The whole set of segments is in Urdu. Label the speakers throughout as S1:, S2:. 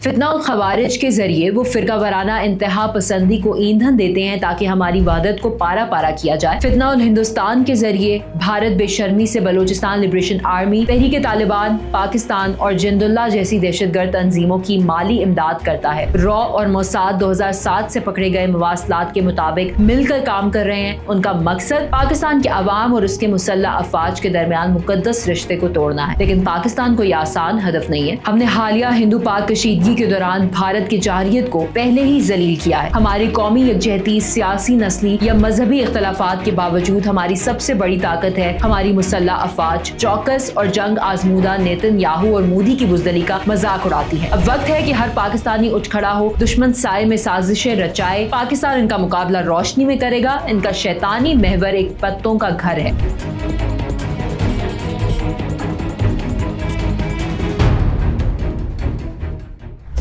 S1: فتنہ اور خوارج کے ذریعے وہ فرقہ وارانہ انتہا پسندی کو ایندھن دیتے ہیں تاکہ ہماری وحدت کو پارا پارا کیا جائے۔ فتنہ اور ہندوستان کے ذریعے بھارت بے شرمی سے بلوچستان لبریشن آرمی، تحریک طالبان پاکستان اور جند اللہ جیسی دہشت گرد تنظیموں کی مالی امداد کرتا ہے۔ را اور موساد 2007 سے پکڑے گئے مواصلات کے مطابق مل کر کام کر رہے ہیں۔ ان کا مقصد پاکستان کے عوام اور اس کے مسلح افواج کے درمیان مقدس رشتے کو توڑنا ہے، لیکن پاکستان کو یہ آسان ہدف نہیں ہے۔ ہم نے حالیہ ہندو پاک کشیدگی کے دوران بھارت کی جارحیت کو پہلے ہی ذلیل کیا ہے۔ ہماری قومی یکجہتی، سیاسی، نسلی یا مذہبی اختلافات کے باوجود ہماری سب سے بڑی طاقت ہے ہماری مسلح افواج۔ چوکس اور جنگ آزمودہ نیتن یاہو اور مودی کی بزدلی کا مذاق اڑاتی ہے۔ اب وقت ہے کہ ہر پاکستانی اٹھ کھڑا ہو، دشمن سائے میں سازشیں رچائے۔ پاکستان ان کا مقابلہ روشنی میں کرے گا۔ ان کا شیطانی محور ایک پتوں کا گھر ہے۔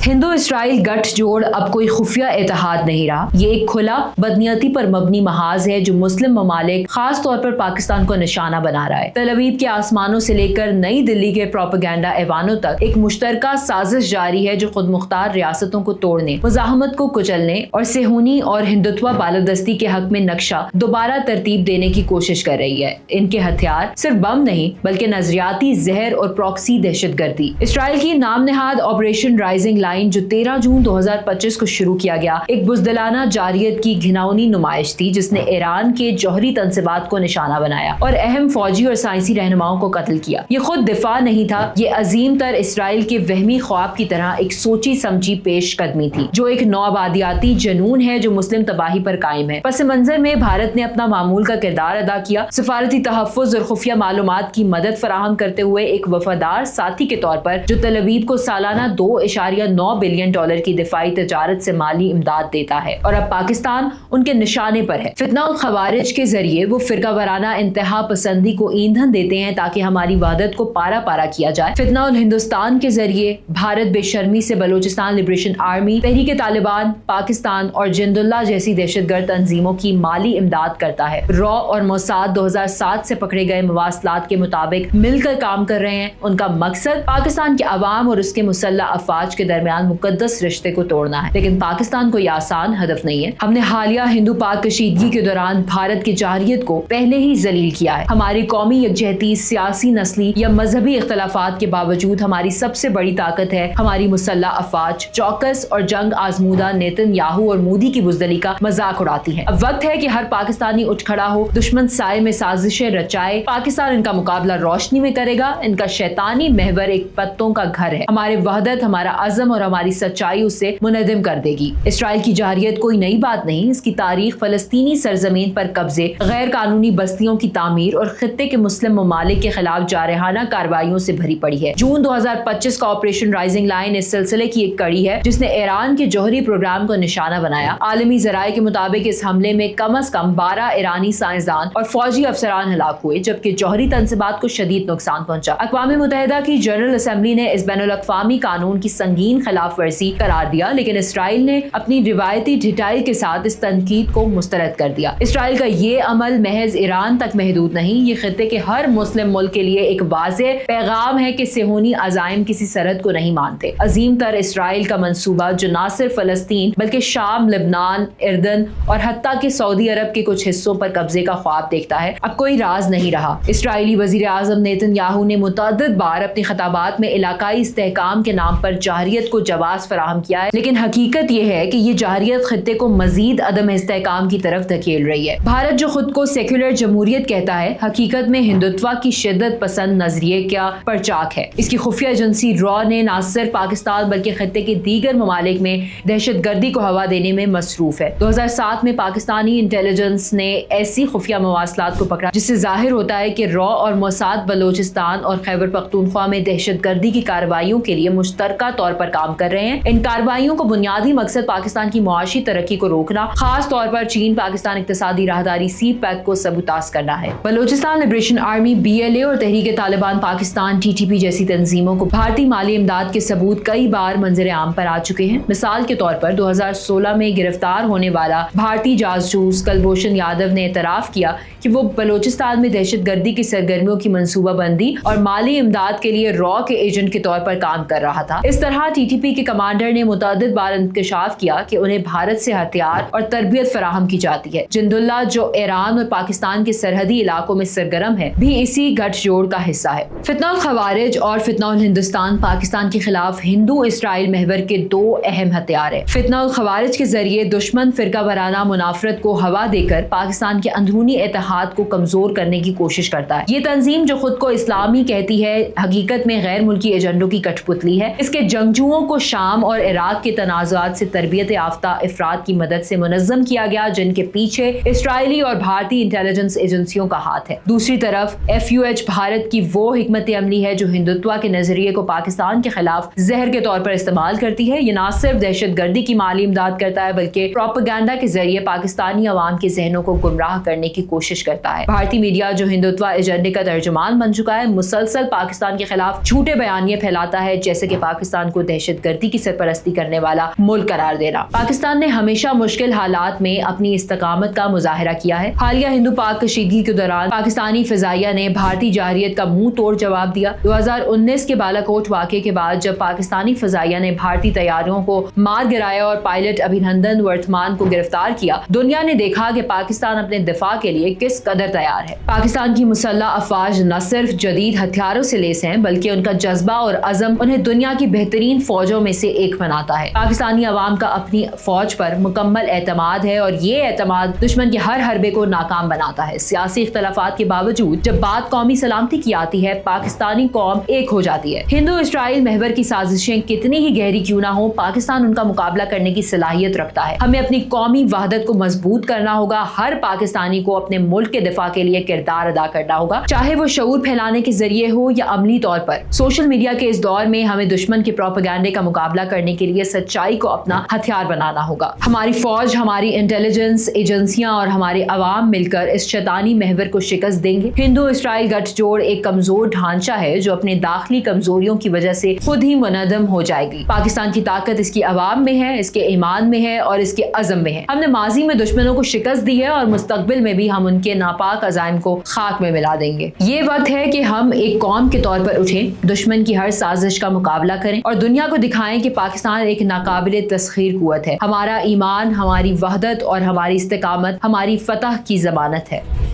S1: ہندو اسرائیل گٹھ جوڑ اب کوئی خفیہ اتحاد نہیں رہا۔ یہ ایک کھلا بدنیتی پر مبنی محاذ ہے جو مسلم ممالک خاص طور پر پاکستان کو نشانہ بنا رہا ہے۔ تل ابیب کے آسمانوں سے لے کر نئی دلی کے پروپیگنڈا ایوانوں تک ایک مشترکہ سازش جاری ہے جو خود مختار ریاستوں کو توڑنے، مزاحمت کو کچلنے اور صہیونی اور ہندوتوا بالادستی کے حق میں نقشہ دوبارہ ترتیب دینے کی کوشش کر رہی ہے۔ ان کے ہتھیار صرف بم نہیں بلکہ نظریاتی زہر اور پراکسی دہشت گردی۔ اسرائیل کی نام نہاد آپریشن رائزنگ لائن جو 13 جون 2025 کو شروع کیا گیا، ایک بزدلانہ جارحیت کی گھناؤنی نمائش تھی جس نے ایران کے جوہری تنصیبات کو نشانہ بنایا اور اہم فوجی اور سائنسی رہنماؤں کو قتل کیا۔ یہ خود دفاع نہیں تھا، یہ عظیم تر اسرائیل کے وہمی خواب کی طرح ایک سوچی سمجھی پیش قدمی تھی جو ایک نوآبادیاتی جنون ہے جو مسلم تباہی پر قائم ہے۔ پس منظر میں بھارت نے اپنا معمول کا کردار ادا کیا، سفارتی تحفظ اور خفیہ معلومات کی مدد فراہم کرتے ہوئے ایک وفادار ساتھی کے طور پر جو تل ابیب کو سالانہ $2.9 بلین کی دفاعی تجارت سے مالی امداد دیتا ہے، اور اب پاکستان ان کے نشانے پر ہے۔ فتنہ اور خوارج کے ذریعے وہ فرقہ وارانہ انتہا پسندی کو ایندھن دیتے ہیں تاکہ ہماری وحدت کو پارا پارا کیا جائے۔ فتنہ اور ہندوستان کے ذریعے بھارت بے شرمی سے بلوچستان لبریشن آرمی، تحریک طالبان پاکستان اور جند اللہ جیسی دہشت گرد تنظیموں کی مالی امداد کرتا ہے۔ را اور موساد 2007 سے پکڑے گئے مواصلات کے مطابق مل کر کام کر رہے ہیں۔ ان کا مقصد پاکستان کے عوام اور اس کے مسلح افواج کے درمیان مقدس رشتے کو توڑنا ہے، لیکن پاکستان کو یہ آسان ہدف نہیں ہے۔ ہم نے حالیہ ہندو پاک کشیدگی کے دوران بھارت کی جارحیت کو پہلے ہی ذلیل کیا ہے۔ ہماری قومی یکجہتی، سیاسی، نسلی یا مذہبی اختلافات کے باوجود ہماری سب سے بڑی طاقت ہے ہماری مسلح افواج۔ چوکس اور جنگ آزمودہ نیتن یاہو اور مودی کی بزدلی کا مذاق اڑاتی ہے۔ اب وقت ہے کہ ہر پاکستانی اٹھ کھڑا ہو، دشمن سائے میں سازشیں رچائے۔ پاکستان ان کا مقابلہ روشنی میں کرے گا۔ ان کا شیطانی محور ایک پتوں کا گھر ہے۔ ہمارے وحدت، ہمارا عزم اور ہماری سچائی اسے منہدم کر دے گی۔ اسرائیل کی جارحیت کوئی نئی بات نہیں، اس کی تاریخ فلسطینی سرزمین پر قبضے، غیر قانونی بستیوں کی تعمیر اور خطے کے مسلم ممالک کے خلاف جارحانہ کارروائیوں سے بھری پڑی ہے۔ جون 2025 کا آپریشن رائزنگ لائن اس سلسلے کی ایک کڑی ہے جس نے ایران کے جوہری پروگرام کو نشانہ بنایا۔ عالمی ذرائع کے مطابق اس حملے میں کم از کم 12 ایرانی سائنسدان اور فوجی افسران ہلاک ہوئے جبکہ جوہری تنصیبات کو شدید نقصان پہنچا۔ اقوام متحدہ کی جنرل اسمبلی نے اس بین الاقوامی قانون کی سنگین خلاف ورزی قرار دیا، لیکن اسرائیل نے اپنی روایتی ڈھٹائی کے ساتھ اس تنقید کو مسترد کر دیا۔ اسرائیل کا یہ عمل محض ایران تک محدود نہیں، یہ خطے کے ہر مسلم ملک کے لیے ایک واضح پیغام ہے کہ صہیونی عزائم کسی سرحد کو نہیں مانتے۔ عظیم تر اسرائیل کا منصوبہ جو نہ صرف فلسطین بلکہ شام، لبنان، اردن اور حتیٰ کہ سعودی عرب کے کچھ حصوں پر قبضے کا خواب دیکھتا ہے، اب کوئی راز نہیں رہا۔ اسرائیلی وزیر اعظم نیتن یاہو نے متعدد بار اپنی خطابات میں علاقائی استحکام کے نام پر جارحیت کو جواز فراہم کیا ہے، لیکن حقیقت یہ ہے کہ یہ جارحیت خطے کو مزید عدم استحکام کی طرف دھکیل رہی ہے۔ بھارت جو خود کو سیکولر جمہوریت کہتا ہے، حقیقت میں ہندوتوا کی شدت پسند نظریے کا پرچاک ہے۔ اس کی خفیہ ایجنسی را نے نہ صرف پاکستان بلکہ خطے کے دیگر ممالک میں دہشت گردی کو ہوا دینے میں مصروف ہے۔ 2007 میں پاکستانی انٹیلیجنس نے ایسی خفیہ مواصلات کو پکڑا جس سے ظاہر ہوتا ہے کہ را اور موساد بلوچستان اور خیبر پختونخوا میں دہشت گردی کی کارروائیوں کے لیے مشترکہ طور پر کام کر رہے ہیں۔ ان کارروائیوں کو بنیادی مقصد پاکستان کی معاشی ترقی کو روکنا، خاص طور پر چین پاکستان اقتصادی راہداری سی پیک کو سبوتاژ کرنا ہے۔ بلوچستان لبریشن آرمی، BLA اور تحریک طالبان پاکستان TTP جیسی تنظیموں کو بھارتی مالی امداد کے ثبوت کئی بار منظر عام پر آ چکے ہیں۔ مثال کے طور پر 2016 میں گرفتار ہونے والا بھارتی جاسوس کلبھوشن یادو نے اعتراف کیا کہ وہ بلوچستان میں دہشت گردی کی سرگرمیوں کی منصوبہ بندی اور مالی امداد کے لیے را کے ایجنٹ کے طور پر کام کر رہا تھا۔ اس طرح TTP ITP کے کمانڈر نے متعدد بار انکشاف کیا کہ انہیں بھارت سے ہتھیار اور تربیت فراہم کی جاتی ہے۔ جنداللہ جو ایران اور پاکستان کے سرحدی علاقوں میں سرگرم ہے بھی اسی گٹھ جوڑ کا حصہ ہے۔ فتنہ الخوارج اور فتنہ الہندوستان پاکستان کے خلاف ہندو اسرائیل محور کے دو اہم ہتھیار ہیں۔ فتنہ الخوارج کے ذریعے دشمن فرقہ وارانہ منافرت کو ہوا دے کر پاکستان کے اندرونی اتحاد کو کمزور کرنے کی کوشش کرتا ہے۔ یہ تنظیم جو خود کو اسلامی کہتی ہے حقیقت میں غیر ملکی ایجنڈوں کی کٹھ پتلی ہے۔ اس کے جنگجوؤں کو شام اور عراق کے تنازعات سے تربیت یافتہ افراد کی مدد سے منظم کیا گیا جن کے پیچھے اسرائیلی اور بھارتی انٹیلیجنس ایجنسیوں کا ہاتھ ہے۔ دوسری طرف FUH بھارت کی وہ حکمت عملی ہے جو ہندوتوا کے نظریے کو پاکستان کے خلاف زہر کے طور پر استعمال کرتی ہے۔ یہ نہ صرف دہشت گردی کی مالی امداد کرتا ہے بلکہ پروپیگنڈا کے ذریعے پاکستانی عوام کے ذہنوں کو گمراہ کرنے کی کوشش کرتا ہے۔ بھارتی میڈیا جو ہندوتوا ایجنڈے کا ترجمان بن چکا ہے مسلسل پاکستان کے خلاف جھوٹے بیانیے پھیلاتا ہے جیسے کہ پاکستان کو دہشت گردی کی سرپرستی کرنے والا ملک قرار دینا۔ پاکستان نے ہمیشہ مشکل حالات میں اپنی استقامت کا مظاہرہ کیا ہے۔ حالیہ ہندو پاک کشیدگی کے دوران پاکستانی فضائیہ نے بھارتی جارحیت کا منہ توڑ جواب دیا۔ 2019 کے بالاکوٹ واقعے کے بعد جب پاکستانی فضائیہ نے بھارتی طیاروں کو مار گرایا اور پائلٹ ابھینندن ورتمان کو گرفتار کیا، دنیا نے دیکھا کہ پاکستان اپنے دفاع کے لیے کس قدر تیار ہے۔ پاکستان کی مسلح افواج نہ صرف جدید ہتھیاروں سے لیس ہیں بلکہ ان کا جذبہ اور عزم انہیں دنیا کی بہترین فوجوں میں سے ایک بناتا ہے۔ پاکستانی عوام کا اپنی فوج پر مکمل اعتماد ہے اور یہ اعتماد دشمن کے ہر حربے کو ناکام بناتا ہے۔ سیاسی اختلافات کے باوجود جب بات قومی سلامتی کی آتی ہے پاکستانی قوم ایک ہو جاتی ہے۔ ہندو اسرائیل محور کی سازشیں کتنی ہی گہری کیوں نہ ہوں پاکستان ان کا مقابلہ کرنے کی صلاحیت رکھتا ہے۔ ہمیں اپنی قومی وحدت کو مضبوط کرنا ہوگا۔ ہر پاکستانی کو اپنے ملک کے دفاع کے لیے کردار ادا کرنا ہوگا، چاہے وہ شعور پھیلانے کے ذریعے ہو یا عملی طور پر۔ سوشل میڈیا کے اس دور میں ہمیں دشمن کے پروپیگنڈے کا مقابلہ کرنے کے لیے سچائی کو اپنا ہتھیار بنانا ہوگا۔ ہماری فوج، ہماری انٹیلیجنس ایجنسیاں اور ہمارے عوام مل کر اس شیطانی محور کو شکست دیں گے۔ ہندو اسرائیل گٹھ جوڑ ایک کمزور ڈھانچہ ہے جو اپنے داخلی کمزوریوں کی وجہ سے خود ہی منہدم ہو جائے گی۔ پاکستان کی طاقت اس کی عوام میں ہے، اس کے ایمان میں ہے اور اس کے عزم میں ہے۔ ہم نے ماضی میں دشمنوں کو شکست دی ہے اور مستقبل میں بھی ہم ان کے ناپاک عزائم کو خاک میں ملا دیں گے۔ یہ وقت ہے کہ ہم ایک قوم کے طور پر اٹھیں، دشمن کی ہر سازش کا مقابلہ کریں اور دنیا کو دکھائیں کہ پاکستان ایک ناقابل تسخیر قوت ہے۔ ہمارا ایمان، ہماری وحدت اور ہماری استقامت ہماری فتح کی ضمانت ہے۔